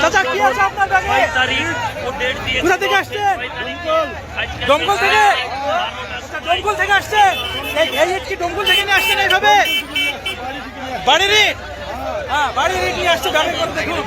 চাচা কি আছে আপনার ব্যাগে? কোথা থেকে আসছেন? দমকল থেকে? দমকল থেকে আসছেন? এই ইট কি দমকল থেকে নিয়ে আসছেন এইভাবে? বাড়ির ইট? হ্যাঁ, বাড়ির ইট নিয়ে আসছে ব্যাগে করে দেখুন।